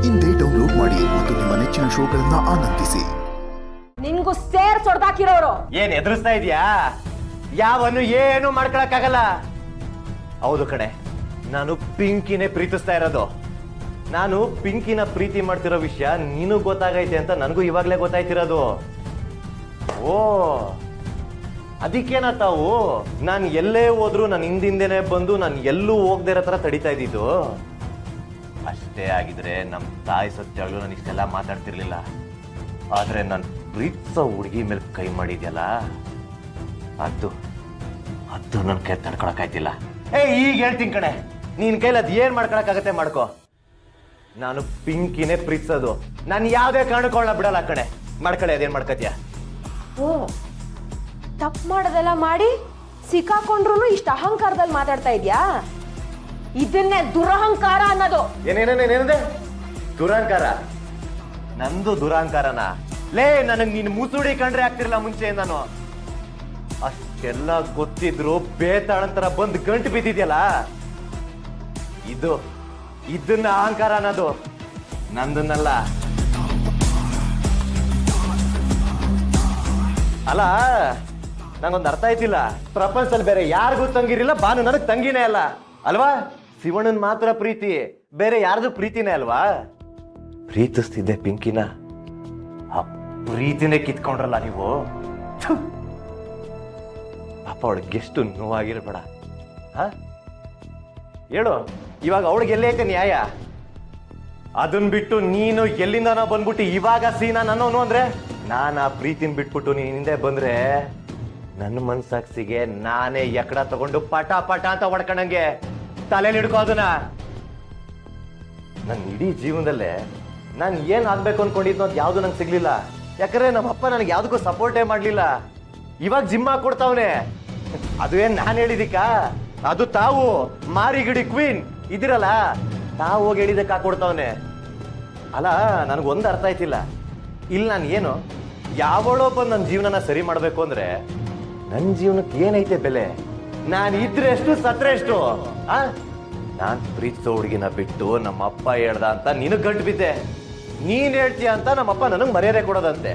ಇಂದೇ ಡೌನ್ಲೋಡ್ ಮಾಡಿ ಮತ್ತು ನಿಮ್ಮ ನೆಚ್ಚಿನ ಶೋಗಳನ್ನ ಆನಂದಿಸಿ. ನಿನ್ಗೂ ಸೇರ್ ಸೊಡ್ದಾಕಿರೋರು ಏನ್ ಎದುರಿಸ್ತಾ ಇದೀಯಾ? ಯಾವನ್ನು ಏನು ಮಾಡ್ಕೊಳಕ್ಕಾಗಲ್ಲ. ಹೌದು ಕಣೆ, ನಾನು ಪಿಂಕಿನೇ ಪ್ರೀತಿಸ್ತಾ ಇರೋದು. ನಾನು ಪಿಂಕಿನ ಪ್ರೀತಿ ಮಾಡ್ತಿರೋ ವಿಷಯ ನೀನು ಗೊತ್ತಾಗೈತೆ ಅಂತ ನನಗೂ ಇವಾಗ್ಲೇ ಗೊತ್ತಾಯ್ತಿರೋದು. ಓ ಅದಕ್ಕೇನ ತಾವು ನಾನು ಎಲ್ಲೇ ಹೋದ್ರು ನಾನು ಹಿಂದಿಂದೇನೆ ಬಂದು ನಾನು ಎಲ್ಲೂ ಹೋಗದೆ ಇರೋ ತರ ತಡಿತಾ ಇದ್ದಿದ್ದು. ಅಷ್ಟೇ ಆಗಿದ್ರೆ ನಮ್ಮ ತಾಯಿ ಸತ್ಯಾಗ್ಲೂ ನಾನು ಇಷ್ಟೆಲ್ಲ ಮಾತಾಡ್ತಿರ್ಲಿಲ್ಲ. ಆದ್ರೆ ನಾನು ಪ್ರೀತಿಸೋ ಹುಡುಗಿ ಮೇಲೆ ಕೈ ಮಾಡಿದ್ಯಲ್ಲ, ಅದು ನನ್ನ ಕೈ ತಡ್ಕೊಳಕಾಯ್ತಿಲ್ಲ. ಈಗ ಹೇಳ್ತೀನಿ ಕಣೆ, ನಿನ್ ಕೈಲಿ ಅದ್ ಏನ್ ಮಾಡ್ಕೊಳಕಾಗತ್ತೆ ಮಾಡ್ಕೋ. ನಾನು ಪಿಂಕಿನೇ ಪ್ರೀತಿಸೋದು. ನಾನು ಯಾವ್ದೇ ಕಾರಣಕೊಳ್ಳ ಬಿಡಲ್ಲ ಕಣೆ. ಮಾಡ್ಕೊಳ್ಳಿ, ಅದೇನ್ ಮಾಡ್ಕತ್ಯ. ಓ ತಪ್ಪು ಮಾಡೋದೆಲ್ಲ ಮಾಡಿ ಸಿಕ್ಕಾಕೊಂಡ್ರು ಇಷ್ಟ ಅಹಂಕಾರದಲ್ಲಿ ಮಾತಾಡ್ತಾ ಇದ್ಯಾ? ಇದನ್ನೇ ದುರಹಂಕಾರ ಅನ್ನೋದು. ಏನೇನೇನೇನಿದೆ ದುರಹಂಕಾರ? ನಂದು ದುರಹಂಕಾರನ? ಲೇ, ನನಗ್ ನೀನು ಮುಸುಡಿ ಕಂಡ್ರೆ ಆಗ್ತಿರ್ಲಿಲ್ಲ ಮುಂಚೆ. ನಾನು ಅಷ್ಟೆಲ್ಲ ಗೊತ್ತಿದ್ರು ಬೇತಾಳಂತರ ಬಂದು ಗಂಟು ಬಿದ್ದಿದ್ಯಲ್ಲ, ಇದನ್ನ ಅಹಂಕಾರ ಅನ್ನೋದು. ನಂದನ್ನಲ್ಲ. ಅಲ್ಲ, ನಂಗೊಂದು ಅರ್ಥ ಆಯ್ತಿಲ್ಲ. ಪ್ರಪಂಚದಲ್ಲಿ ಬೇರೆ ಯಾರಿಗೂ ತಂಗಿರಿಲ್ಲ, ಭಾನು ನನಗ್ ತಂಗಿನೇ ಅಲ್ಲ ಅಲ್ವಾ? ಶಿವಣ್ಣನ್ ಮಾತ್ರ ಪ್ರೀತಿ, ಬೇರೆ ಯಾರ್ದು ಪ್ರೀತಿನೇ ಅಲ್ವಾ? ಪ್ರೀತಿಸ್ತಿದ್ದೆ ಪಿಂಕಿನ, ಆ ಪ್ರೀತಿನೇ ಕಿತ್ಕೊಂಡ್ರಲ್ಲ ನೀವು. ಪಾಪ ಅವಳಿಗೆ ಎಷ್ಟು ನೋವಾಗಿರ್ಬೇಡ. ಹೇಳು, ಇವಾಗ ಅವಳಿಗೆ ಎಲ್ಲೇ ಐತೆ ನ್ಯಾಯ? ಅದನ್ ಬಿಟ್ಟು ನೀನು ಎಲ್ಲಿಂದ ಬಂದ್ಬಿಟ್ಟು ಇವಾಗ ಸೀನಾ ನನ್ನವನು ಅಂದ್ರೆ, ನಾನು ಆ ಪ್ರೀತಿನ ಬಿಟ್ಬಿಟ್ಟು ನೀನ್ ಹಿಂದೆ ಬಂದ್ರೆ ನನ್ನ ಮನ್ಸಾಕ್ಸಿಗೆ ನಾನೇ ಎಕಡ ತಗೊಂಡು ಪಟ ಪಟ ಅಂತ ಹೊಡ್ಕೊಂಡಂಗೆ ತಲೆಯಲ್ಲಿ ಹಿಡ್ಕೋ ಅದನ್ನ. ನನ್ನ ಇಡೀ ಜೀವನದಲ್ಲೇ ನಾನು ಏನ್ ಆಗ್ಬೇಕು ಅನ್ಕೊಂಡಿದ್ನೋ ಅದು ಯಾವ್ದು ನಂಗೆ ಸಿಗ್ಲಿಲ್ಲ. ಯಾಕಂದ್ರೆ ನಮ್ಮಪ್ಪ ನನಗೆ ಯಾವ್ದಕ್ಕೂ ಸಪೋರ್ಟೇ ಮಾಡ್ಲಿಲ್ಲ. ಇವಾಗ ಜಿಮ್ ಹಾಕೊಡ್ತಾವನೆ, ಅದು ಏನ್ ನಾನು ಹೇಳಿದಿಕ್ಕ? ಅದು ತಾವು ಮಾರಿಗಿಡಿ ಕ್ವೀನ್ ಇದಿರಲ್ಲ, ತಾವು ಹೋಗಿ ಹೇಳಿದಕ್ಕೆ ಹಾಕೊಡ್ತಾವನೆ. ಅಲ್ಲ, ನನಗೊಂದು ಅರ್ಥ ಆಯ್ತಿಲ್ಲ. ಇಲ್ಲಿ ನಾನು ಏನು ಯಾವಳೋ ಬಂದು ನನ್ನ ಜೀವನನ ಸರಿ ಮಾಡ್ಬೇಕು ಅಂದ್ರೆ ನನ್ನ ಜೀವನಕ್ಕೆ ಏನೈತೆ ಬೆಲೆ? ನಾನು ಇದ್ರೆ ಎಷ್ಟು, ಸತ್ರೆ ಎಷ್ಟು? ನಾನ್ ಪ್ರೀತಿಸೋ ಹುಡುಗಿನ ಬಿಟ್ಟು ನಮ್ಮಪ್ಪ ಹೇಳ್ದ ಅಂತ ನಿನಗ್ ಗಂಟು ಬಿದ್ದೆ. ನೀನ್ ಹೇಳ್ತೀಯ ಅಂತ ನಮ್ಮಪ್ಪ ನನಗ್ ಮರ್ಯಾದೆ ಕೊಡೋದಂತೆ.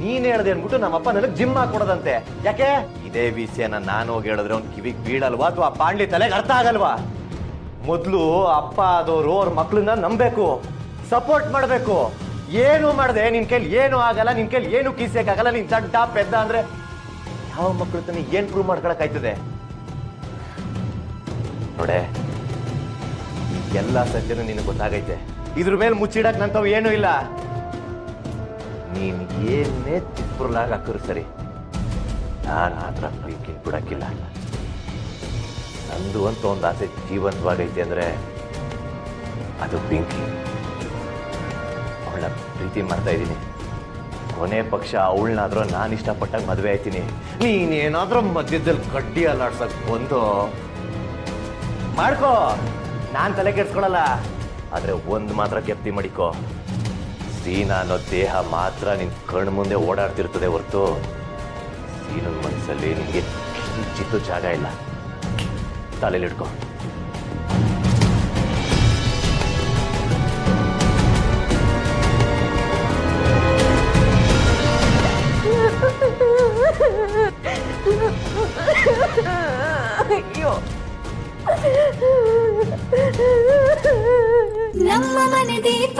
ನೀನ್ ಹೇಳ್ದೆ ಅನ್ಬಿಟ್ಟು ನಮ್ಮಪ್ಪ ನನಗ್ ಜಿಮ್ ಹಾಕೊಡೋದಂತೆ. ಯಾಕೆ? ಇದೇ ವಿಷಯನ ನಾನು ಹೋಗಿ ಹೇಳಿದ್ರೆ ಅವ್ನ್ ಕಿವಿಗ್ ಬೀಳಲ್ವಾ ಅಥವಾ ಪಾಂಡ್ಲಿ ತಲೆಗೆ ಅರ್ಥ ಆಗಲ್ವಾ? ಮೊದ್ಲು ಅಪ್ಪ ಆದವರು ಅವ್ರ ಮಕ್ಳನ್ನ ನಂಬೇಕು, ಸಪೋರ್ಟ್ ಮಾಡ್ಬೇಕು. ಏನು ಮಾಡ್ದೆ ನಿನ್ ಕೈಲಿ ಏನು ಆಗಲ್ಲ, ನಿನ್ ಕೈಲಿ ಏನು ಕೀಸಕ್ಕಾಗಲ್ಲ, ನೀನ್ ದಡ್ಡ ಪೆದ್ದ ಅಂದ್ರೆ ಯಾವ ಮಕ್ಳು ತಾನೆ ಏನ್ ಪ್ರೂವ್ ಮಾಡ್ಕೊಳಕ್ ಆಯ್ತದೆ? ನೋಡೆ, ಎಲ್ಲ ಸತ್ಯನೂ ನಿನಗೆ ಗೊತ್ತಾಗೈತೆ. ಇದ್ರ ಮೇಲೆ ಮುಚ್ಚಿಡಕ್ ನಂತವ್ ಏನೂ ಇಲ್ಲ. ನೀನ್ ಏನೇ ತಿಪ್ಪುರ್ಲಾಗ ಹಾಕಿದ್ರು ಸರಿ, ನಾನು ಆತರ ಪ್ರೀತಿನ ಬಿಡಕ್ಕಿಲ್ಲ. ನಂದು ಅಂತ ಒಂದು ಆಸೆ ಜೀವಂತವಾಗೈತೆ ಅಂದ್ರೆ ಅದು ಪಿಂಕಿ. ಅವಳನ್ನ ಪ್ರೀತಿ ಮಾಡ್ತಾ ಇದ್ದೀನಿ. ಕೊನೆ ಪಕ್ಷ ಅವಳನ್ನಾದ್ರೂ ನಾನು ಇಷ್ಟಪಟ್ಟಾಗ ಮದುವೆ ಆಯ್ತೀನಿ. ನೀನೇನಾದ್ರೂ ಮಧ್ಯದಲ್ಲಿ ಕಡ್ಡಿ ಅಲ್ಲಾಡ್ಸಕ್ ಬಂದು ಮಾಡ್ಕೋ, ನಾನ್ ತಲೆ ಕೆಡ್ಸ್ಕೊಳಲ್ಲ. ಆದ್ರೆ ಒಂದ್ ಮಾತ್ರ ಗೆಪ್ತಿ ಮಾಡಿಕೋ, ಸೀನಾ ಅನ್ನೋ ದೇಹ ಮಾತ್ರ ನಿನ್ ಕಣ್ಣು ಮುಂದೆ ಓಡಾಡ್ತಿರ್ತದೆ ಹೊರತು ಸೀನನ್ ಮನಸ್ಸಲ್ಲಿ ನಿನ್ಗೆ ಕಿಂಚಿತ್ತು ಜಾಗ ಇಲ್ಲ. ತಲೆಲಿಡ್ಕೋ. ಅಯ್ಯೋ, ನಮ್ಮ ಮನೆ ದೀಪ